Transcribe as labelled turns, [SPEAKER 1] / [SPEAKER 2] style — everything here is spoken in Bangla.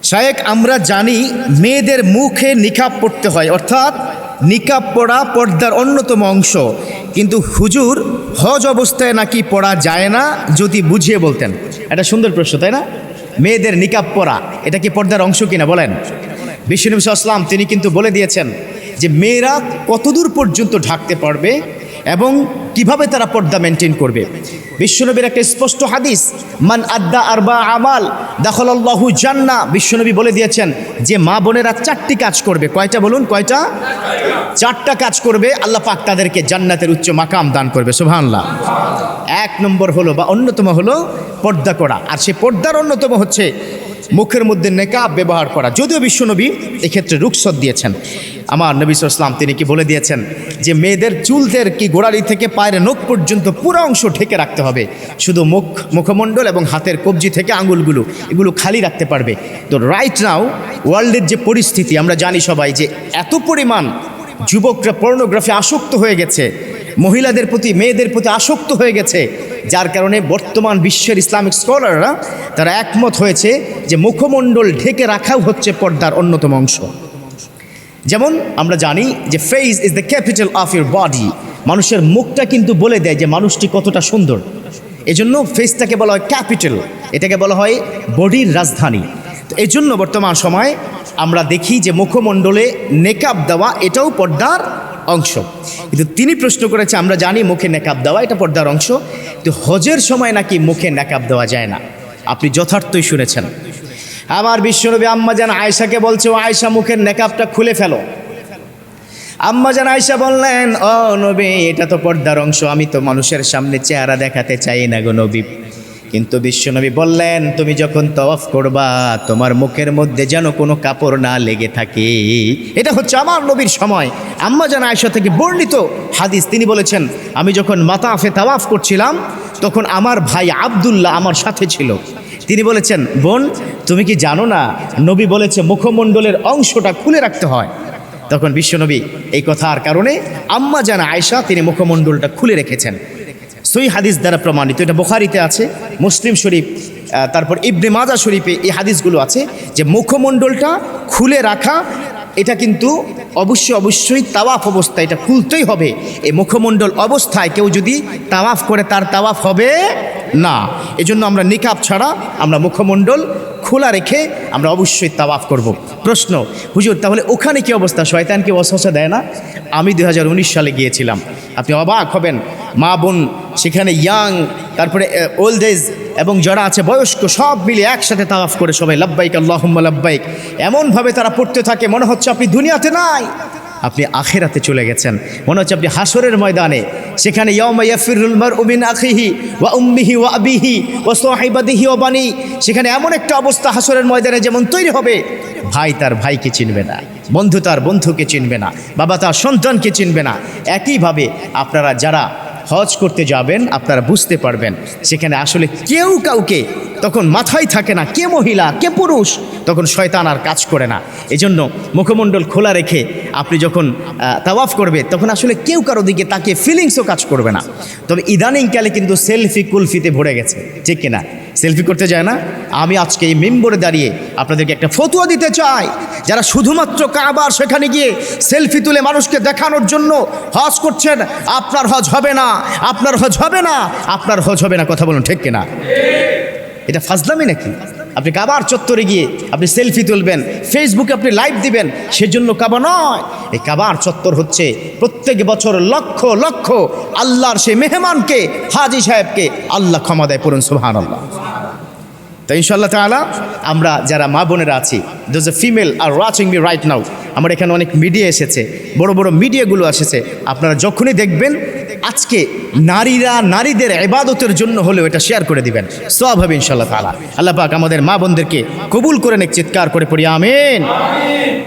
[SPEAKER 1] শায়েখ, আমরা জানি মেয়েদের মুখে নিকাব পড়তে হয়, অর্থাৎ নিকাব পড়া পর্দার অন্যতম অংশ, কিন্তু হুজুর হজ অবস্থায় নাকি পড়া যায় না, যদি বুঝিয়ে বলতেন। এটা সুন্দর প্রশ্ন, তাই না? মেয়েদের নিকাব পড়া এটা কি পর্দার অংশ কিনা বলেন? বিশ্বনবী সাল্লাল্লাহু আলাইহি ওয়াসাল্লাম তিনি কিন্তু বলে দিয়েছেন যে মেয়েরা কতদূর পর্যন্ত ঢাকতে পারবে এবং কিভাবে তারা পর্দা মেনটেন করবে। বিশ্বনবীর একটা স্পষ্ট হাদিস, মান আদ্দা আরবা আমাল দাখালাল্লাহু জান্নাহ। বিশ্বনবী বলে দিয়েছেন যে মা বোনেরা 4টি কাজ করবে। কয়টা বলুন? কয়টা? 4টা কাজ করবে, আল্লাহ পাক তাদেরকে জান্নাতের উচ্চ মাকাম দান করবে। সুবহানাল্লাহ। 1 নম্বর হলো বা অন্যতম হলো পর্দা করা, আর সে পর্দার অন্যতম হচ্ছে মুখের মধ্যে নেকাব ব্যবহার করা। যদিও বিশ্বনবী এক্ষেত্রে রুখসত দিয়েছেন। আমার নবী সাল্লাল্লাহু আলাইহি ওয়াসাল্লাম তিনি কি বলে দিয়েছেন যে মেয়েদের চুলদের কি গোড়ালি থেকে পায়ের নখ পর্যন্ত পুরো অংশ ঢেকে রাখতে হবে, শুধু মুখমণ্ডল এবং হাতের কবজি থেকে আঙুলগুলো এগুলো খালি রাখতে পারবে। তো রাইট নাও ওয়ার্ল্ডের যে পরিস্থিতি আমরা জানি সবাই, যে এত পরিমাণ যুবকরা পর্নোগ্রাফি আসক্ত হয়ে গেছে, মহিলাদের প্রতি মেয়েদের প্রতি আসক্ত হয়ে গেছে, যার কারণে বর্তমান বিশ্বের ইসলামিক স্কলাররা তারা একমত হয়েছে যে মুখমণ্ডল ঢেকে রাখাও হচ্ছে পর্দার অন্যতম অংশ। যেমন আমরা জানি যে face is the capital of your body, মানুষের মুখটা কিন্তু বলে দেয় যে মানুষটি কতটা সুন্দর। এজন্য ফেসটাকে বলা হয় ক্যাপিটাল, এটাকে বলা হয় বডির রাজধানী। তো এই জন্য বর্তমান সময় আমরা দেখি যে মুখমণ্ডলে নেকাব দেওয়া এটাও পর্দার অংশ। কিন্তু তিনি প্রশ্ন করেছে, আমরা জানি মুখে নেকাব দেওয়া এটা পর্দার অংশ, কিন্তু হজের সময় নাকি মুখে নেকাব দেওয়া যায় না। আপনি যথার্থই শুনেছেন। আমার বিশ্বনবী আম্মাজান আয়েশাকে বলছে, ও আয়েশা মুখের নেকাবটা খুলে ফেলো। আম্মাজান আয়েশা বললেন, ও নবী এটা তো পর্দার অংশ, আমি তো মানুষের সামনে চেহারা দেখাতে চাই না গো নবী। কিন্তু বিশ্বনবী বললেন, তুমি যখন তওয়াফ করবা তোমার মুখের মধ্যে যেন কোনো কাপড় না লেগে থাকে। এটা হচ্ছে আমার নবীর সময় আম্মাজান আয়েশা থেকে বর্ণিত হাদিস। তিনি বলেছেন, আমি যখন মাতাফে তাওয়াফ করছিলাম তখন আমার ভাই আব্দুল্লাহ আমার সাথে ছিল। তিনি বলেছেন, বোন তুমি কি জানো না নবী বলেছে মুখমণ্ডলের অংশটা খুলে রাখতে হয়। তখন বিশ্বনবী এই কথার কারণে আম্মাজান আয়েশা তিনি মুখমণ্ডলটা খুলে রেখেছেন। সহিহ হাদিস দ্বারা প্রমাণিত, এটা বুখারীতে আছে, মুসলিম শরীফ, তারপর ইবনে মাজাহ শরীফে এই হাদিসগুলো আছে যে মুখমণ্ডলটা খুলে রাখা এটা কিন্তু অবশ্যই তাওয়াফ অবস্থায় এটা খুলতেই হবে। এই মুখমণ্ডল অবস্থায় কেউ যদি তাওয়াফ করে তার তাওয়াফ হবে না। এজন্য আমরা নিকাব ছাড়া আমরা মুখমণ্ডল খোলা রেখে আমরা অবশ্যই তাওয়াফ করব। প্রশ্ন, হুজুর তাহলে ওখানে কি অবস্থা, শয়তান কি ওয়াসওয়াসা দেয় না? আমি 2019 সালে গিয়েছিলাম, আপনি অবাক হবেন, মা বোন সেখানে ইয়াং, তারপরে ওল্ড এজ এবং যারা আছে বয়স্ক সব মিলে একসাথে তাওয়াফ করে সবাই লাব্বাইক আল্লাহুম্মা লাব্বাইক এমনভাবে তারা পড়তে থাকে মনে হচ্ছে আপনি দুনিয়াতে নাই, আপনি আখিরাতে চলে গেছেন। মনে হচ্ছে আপনি হাসরের ময়দানে, সেখানে ইয়াউমা ইয়াফিরুল মারউ মিন আখিহি ওয়া উম্মিহি ওয়া আবিহি ওয়া সাহিবাতিহি ওয়া বানি, সেখানে এমন একটা অবস্থা হাসরের ময়দানে যেমন তৈরি হবে, ভাই তার ভাইকে চিনবে না, বন্ধু তার বন্ধুকে চিনবে না, বাবা তার সন্তানকে চিনবে না। একইভাবে আপনারা যারা হজ করতে যাবেন আপনারা বুঝতে পারবেন সেখানে আসলে কেউ কাউকে তখন মাথায় থাকে না, কে মহিলা কে পুরুষ, তখন শয়তান আর কাজ করে না। এজন্য মুখমণ্ডল খোলা রেখে আপনি যখন তাওয়াফ করবে তখন আসলে কেউ কারো দিকে তাকিয়ে ফিলিংসও কাজ করবে না। তবে ইদানিংকালে কিন্তু সেলফি কুলফিতে ভরে গেছে, ঠিক কিনা? সেলফি করতে যায় না। আমি আজকে এই মেম্বরে দাঁড়িয়ে আপনাদেরকে একটা ফতোয়া দিতে চাই, যারা শুধুমাত্র কাবার সেখানে গিয়ে সেলফি তুলে মানুষকে দেখানোর জন্য হজ করছেন, আপনার হজ হবে না, আপনার হজ হবে না, আপনার হজ হবে না। কথা বলুন ঠিক কিনা? এটা ফাজলামি নাকি? আপনি কাবার চত্বরে গিয়ে আপনি সেলফি তুলবেন, ফেসবুকে আপনি লাইভ দিবেন, সেজন্য কাবা নয়। এই কাবার চত্বর হচ্ছে প্রত্যেক বছর লক্ষ লক্ষ আল্লাহর সেই মেহমানকে, হাজী সাহেবকে আল্লাহ ক্ষমা দেয়। পড়ুন সুবহানাল্লাহ। তো ইনশাআল্লাহ তাআলা আমরা যারা মা বোনেরা আছি, those a female are watching me right now, আমার এখানে অনেক মিডিয়া এসেছে, বড় বড় মিডিয়াগুলো এসেছে, আপনারা যখনই দেখবেন আজকে নারীরা নারীদের ইবাদতের জন্য হলেও এটা শেয়ার করে দিবেন, সওয়াব হবে ইনশাআল্লাহ তাআলা। আল্লাহ পাক আমাদের মা বোনদেরকে কবুল করে নেক, চিৎকার করে পড়ি আমিন।